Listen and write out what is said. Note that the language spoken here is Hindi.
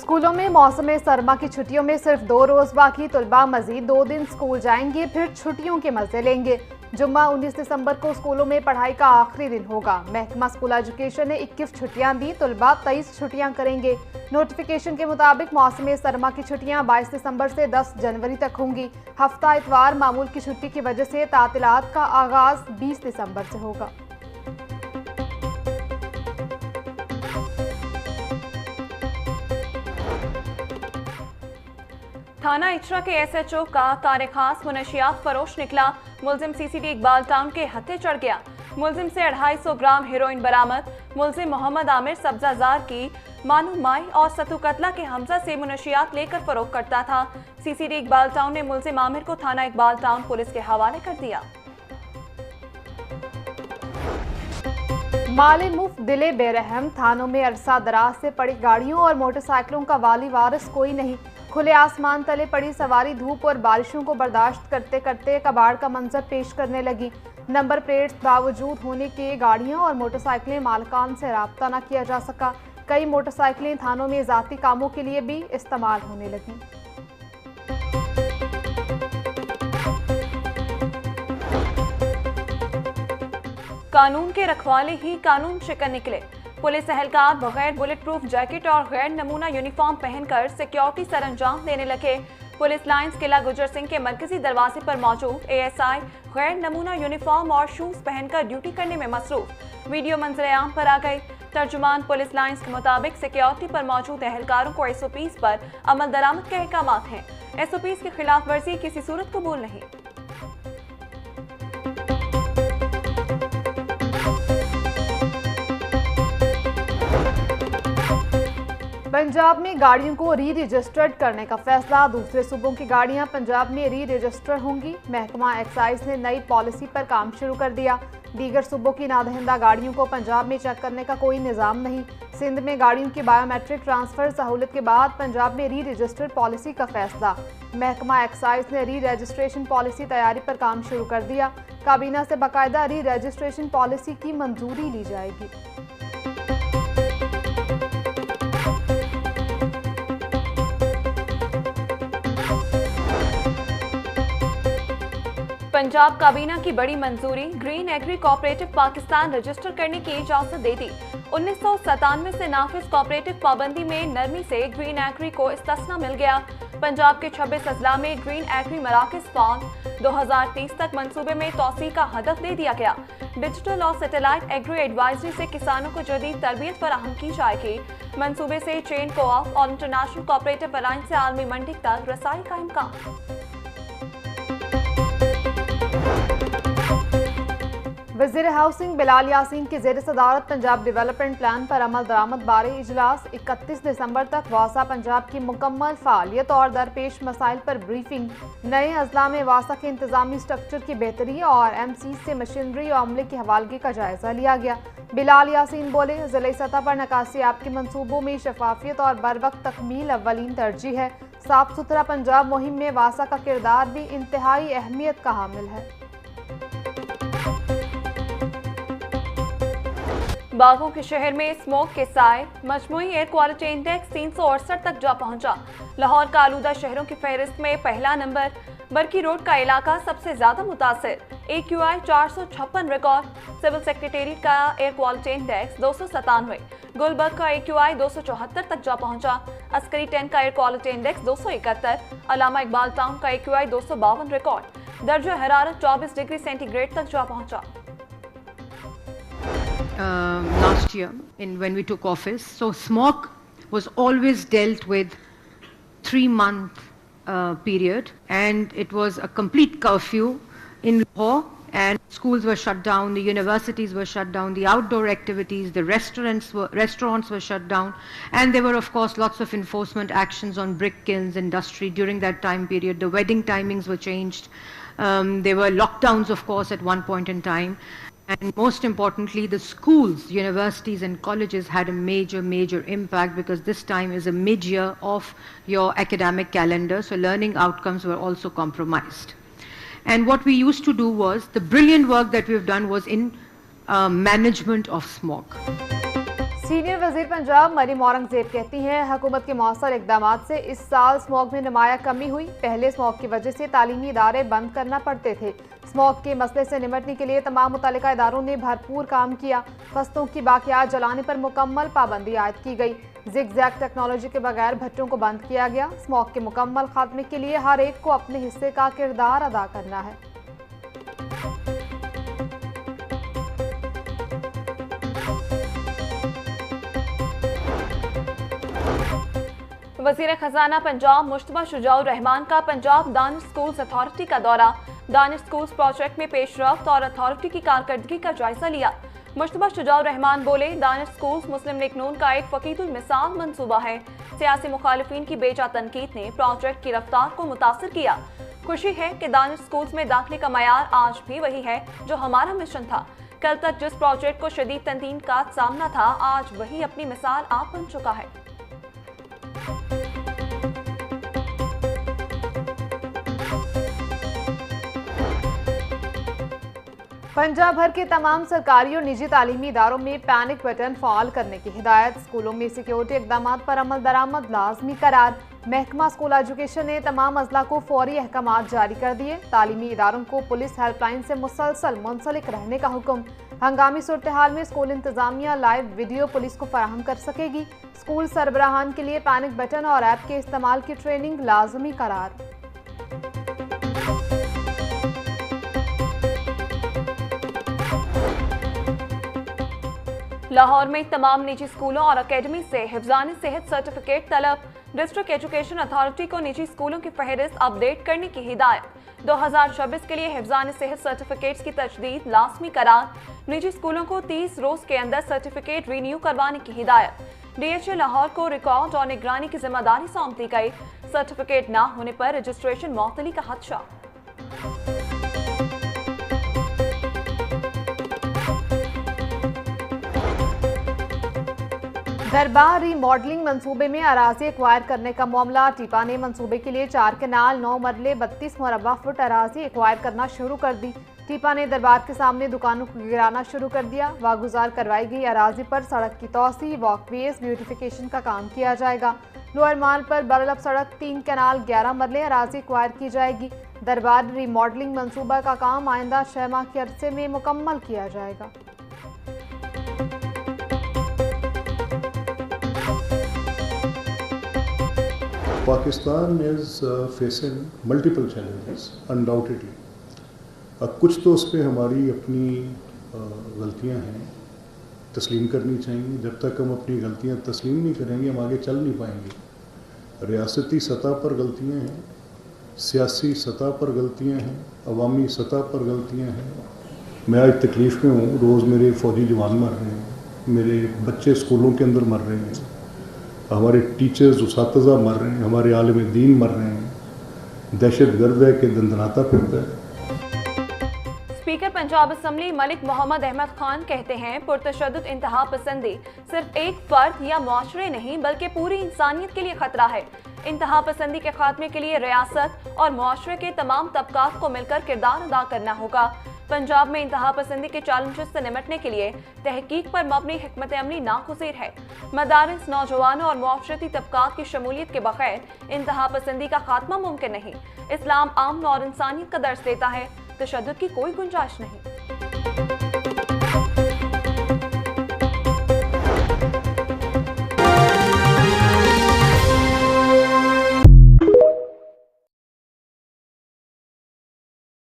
स्कूलों में मौसम सरमा की छुट्टियों में सिर्फ 2 रोज बाकी, तलबा मजीद 2 दिन स्कूल जाएंगे, फिर छुट्टियों के मजे लेंगे। जुम्मा 19 दिसंबर को स्कूलों में पढ़ाई का आखिरी दिन होगा। महकमा स्कूल एजुकेशन ने 21 छुट्टियां दी, तलबा 23 छुट्टियां करेंगे। नोटिफिकेशन के मुताबिक मौसम सरमा की छुट्टियां 22 दिसंबर से 10 जनवरी तक होंगी। हफ्ता इतवार मामूल की छुट्टी की वजह से तातीलात का आगाज 20 दिसंबर से होगा। थाना इचरा के एसएचओ का कार खास मुनशियात फरोश निकला। मुलजिम सीसीडी इकबाल टाउन के हत्थे चढ़ गया। मुलजिम से 250 ग्राम हेरोइन बरामद। मुलजिम मोहम्मद आमिर सब्जाजार की मानू माई और सतु कतला के हमजा से मुनशियात लेकर फरोख्त करता था। सीसीडी इकबाल टाउन ने मुलजिम आमिर को थाना इकबाल टाउन पुलिस के हवाले कर दिया। माले मुफ्त दिले बेरहम, थानों में अरसा दराज से पड़ी गाड़ियों और मोटरसाइकिलों का वाली वारिस कोई नहीं। खुले आसमान तले पड़ी सवारी धूप और बारिशों को बर्दाश्त करते करते कबाड़ का मंजर पेश करने लगी। नंबर प्लेट्स बावजूद होने के गाड़ियां और मोटरसाइकिलें मालकान से राब्ता न किया जा सका। कई मोटरसाइकिलें थानों में ज़ाती कामों के लिए भी इस्तेमाल होने लगी। कानून के रखवाले ही कानून शिकन निकले। पुलिस एहलकार बगैर बुलेट प्रूफ जैकेट और गैर नमूना यूनिफॉर्म पहनकर सिक्योरिटी सरंजाम देने लगे। पुलिस लाइंस किला गुजर सिंह के मरकजी दरवाजे पर मौजूद एएसआई गैर नमूना यूनिफॉर्म और शूज पहनकर ड्यूटी करने में मसरूफ। वीडियो मंजर-ए-आम पर आ गई। तर्जुमान पुलिस लाइंस के मुताबिक सिक्योरिटी पर मौजूद एहलकारों को एसओपीज पर अमल दरामद के अहकाम हैं। एसओपीज की खिलाफ वर्जी किसी सूरत कबूल नहीं। पंजाब में गाड़ियों को री रजिस्टर्ड करने का फैसला। दूसरे सूबों की गाड़ियां पंजाब में री रजिस्टर होंगी। महकमा एक्साइज ने नई पॉलिसी पर काम शुरू कर दिया। दीगर सूबों की नादहिंदा गाड़ियों को पंजाब में चेक करने का कोई निज़ाम नहीं। सिंध में गाड़ियों की बायोमेट्रिक ट्रांसफर सहूलत के बाद पंजाब में री रजिस्टर्ड पॉलिसी का फैसला। महकमा एक्साइज ने री रजिस्ट्रेशन पॉलिसी तैयारी पर काम शुरू कर दिया। काबीना से बाकायदा री रजिस्ट्रेशन पॉलिसी की मंजूरी ली जाएगी। पंजाब काबीना की बड़ी मंजूरी। Green agri cooperative Pakistan register करने की इजाजत दे दी। 1997 से नाफिज कोऑपरेटिव पाबंदी में नरमी से ग्रीन एग्री को इस्तिस्ना मिल गया। पंजाब के 26 अजला में ग्रीन एग्री मराकज फॉर्म 2030 तक मंसूबे में तोसी का हदफ दे दिया गया। डिजिटल और सैटेलाइट एग्री एडवाइजरी से किसानों को जदीद तरबियत फराहम की जाएगी। मंसूबे से चेन कोऑप और इंटरनेशनल कोऑपरेटिव अलायंस से आलमी मंडी तक रसाई का इम्कान। वज़ीर हाउसिंग बिलाल यासीन की ज़ेर सदारत पंजाब डेवलपमेंट प्लान पर अमल दरामद बारे इजलास। 31 दिसंबर तक वासा पंजाब की मुकम्मल फ़ालियत और दरपेश मसाइल पर ब्रीफिंग। नए अजला में वासा के इंतज़ामी स्ट्रक्चर की बेहतरी और एमसी से मशीनरी और अमले की हवालगी का जायज़ा लिया गया। बिलाल यासीन बोले, ज़िले सतह पर नकासियाब के मनसूबों में शफाफियत और बर वक्त तकमील अव्वलीन तरजीह है। साफ सुथरा पंजाब मुहिम में वासा का किरदार भी इंतहाई अहमियत का हामिल है। बागों के शहर में स्मोक के साए। मजमूई एयर क्वालिटी इंडेक्स 368 तक जा पहुंचा। लाहौर का आलूदा शहरों की फहरिस्त में पहला नंबर। बरकी रोड का इलाका सबसे ज्यादा मुतासिर। AQI 456 record. सिविल सेक्रेटेरिएट का एयर क्वालिटी इंडेक्स 297। गुलबर्ग का AQI 274 तक जा पहुंचा। अस्करी 10 का air quality index 271। Allama Iqbal town का AQI 252 रिकॉर्ड। दर्जा हरारत 24 डिग्री सेंटीग्रेड तक जा पहुंचा। Last year when we took office, so smog was always dealt with 3-month period, and it was a complete curfew in Lahore, and schools were shut down, the universities were shut down, the outdoor activities, the restaurants were shut down, and there were of course lots of enforcement actions on brick kilns industry during that time period. The wedding timings were changed. There were lockdowns of course at one point in time. And most importantly, the schools, universities and colleges had a major impact because this time is a mid-year of your academic calendar, so learning outcomes were also compromised. And what we used to do was, the brilliant work that we've done was in management of smog. Senior वजीर पंजाब मरीम औरंगजेब कहती हैं, हुकूमत के मौसर इकदाम से इस साल स्मॉग में नुमाया कमी हुई। पहले स्मॉग की वजह से तालीमी इदारे बंद करना पड़ते थे। स्मॉग के मसले से निपटने के लिए तमाम मुतल्लिका इदारों ने भरपूर काम किया। फसलों की बाकियात जलाने पर मुकम्मल पाबंदी आयद की गई। जिग-जैग टेक्नोलॉजी के बगैर भट्टों को बंद किया गया। स्मॉग के मुकम्मल खात्मे के लिए हर एक को अपने हिस्से का किरदार अदा करना है। वज़ीर खजाना पंजाब मुश्तबा शुजाउर रहमान का पंजाब दानिश स्कूल्स अथॉरिटी का दौरा। दानिश स्कूल्स प्रोजेक्ट में पेशरफ्त और अथॉरिटी की कारकर्दगी का जायजा लिया। मुश्तबा शुजाउर रहमान बोले, दानिश स्कूल्स मुस्लिम लीग नून का एक फकीदुल मिसाल मंसूबा है। सियासी मुखालिफिन की बेजा तनकीद ने प्रोजेक्ट की रफ्तार को मुतासिर किया। खुशी है कि दानिश स्कूल्स में दाखिले का मयार आज भी वही है जो हमारा मिशन था। कल तक जिस प्रोजेक्ट को शदीद तनकीद का सामना था, आज वही अपनी मिसाल आप बन चुका है। पंजाब भर के तमाम सरकारी और निजी तालीमी इदारों में पैनिक बटन फ़ाल करने की हिदायत। स्कूलों में सिक्योरिटी इक़दाम पर अमल दरामद लाजमी करार। महकमा स्कूल एजुकेशन ने तमाम अजला को फौरी अहकामात जारी कर दिए। तालीमी इदारों को पुलिस हेल्पलाइन से मुसलसल मुंसलिक रहने का हुक्म। हंगामी सूरत हाल में स्कूल इंतजामिया लाइव वीडियो पुलिस को फराहम कर सकेगी। स्कूल सरबराहान के लिए पैनिक बटन और ऐप के इस्तेमाल की ट्रेनिंग लाजमी करार। लाहौर में तमाम निजी स्कूलों और अकेडमी से हिफ्ज़ान सेहत सर्टिफिकेट तलब। डिस्ट्रिक्ट एजुकेशन अथॉरिटी को निजी स्कूलों की फहरिस्त अपडेट करने की हिदायत। 2026 के लिए हिफ्ज़ान सेहत सर्टिफिकेट्स की तजदीद लाजमी करार। निजी स्कूलों को 30 रोज के अंदर सर्टिफिकेट रीन्यू करवाने की हिदायत। DHA लाहौर को रिकॉर्ड और निगरानी की जिम्मेदारी सौंप दी गई। सर्टिफिकेट ना होने पर रजिस्ट्रेशन मुअत्तली का खदशा। दरबार रीमॉडलिंग मंसूबे में अराजी एक्वायर करने का मामला। टीपा ने मंसूबे के लिए 4 कनाल 9 मरले 32 मुरब्बा फुट अराजी एक्वायर करना शुरू कर दी। टीपा ने दरबार के सामने दुकानों को गिराना शुरू कर दिया। वागुजार करवाई गई अराजी पर सड़क की तोसी, वॉकवेज, ब्यूटिफिकेशन का काम किया जाएगा। लोअर माल पर बरलब सड़क 3 कनाल 11 मरले अराजी एक्वायर की जाएगी। दरबार रीमॉडलिंग मंसूबा का काम आइंदा 6 माह के अरसे में मुकम्मल किया जाएगा। Pakistan is facing multiple challenges, undoubtedly. कुछ तो उस पर हमारी अपनी गलतियां हैं, तस्लीम करनी चाहिए। जब तक हम अपनी गलतियां तस्लीम नहीं करेंगे, हम आगे चल नहीं पाएंगे। रियासती सतह पर गलतियां हैं, सियासी सतह पर गलतियां हैं, अवामी सतह पर गलतियां हैं। मैं आज तकलीफ़ में हूँ। रोज़ मेरे फ़ौजी जवान मर रहे हैं, मेरे बच्चे स्कूलों के अंदर मर रहे हैं, हमारे टीचर्स उसातिज़ा मर रहे हैं, हमारे आलिम दीन मर रहे हैं। दहशत गर्द है कि दंदनाता फिरता है। स्पीकर पंजाब असम्बली मलिक मोहम्मद अहमद खान कहते हैं, पुरतशद्दुद इंतहा पसंदी सिर्फ एक फर्द या मुआशरे नहीं बल्कि पूरी इंसानियत के लिए खतरा है। इंतहा पसंदी के खात्मे के लिए रियासत और मुआशरे के तमाम तबकात को मिलकर किरदार अदा करना होगा। पंजाब में इंतहा पसंदी के चैलेंजेस से निपटने के लिए तहकीक पर मबनी हिकमत अमली नागुज़ीर है। मदारिस, नौजवानों और मुआशरती तबकात की शमूलियत के बगैर इंतहा पसंदी का खात्मा मुमकिन नहीं। इस्लाम अमन और इंसानियत का दर्स देता है, तशद्दुद की कोई गुंजाइश नहीं।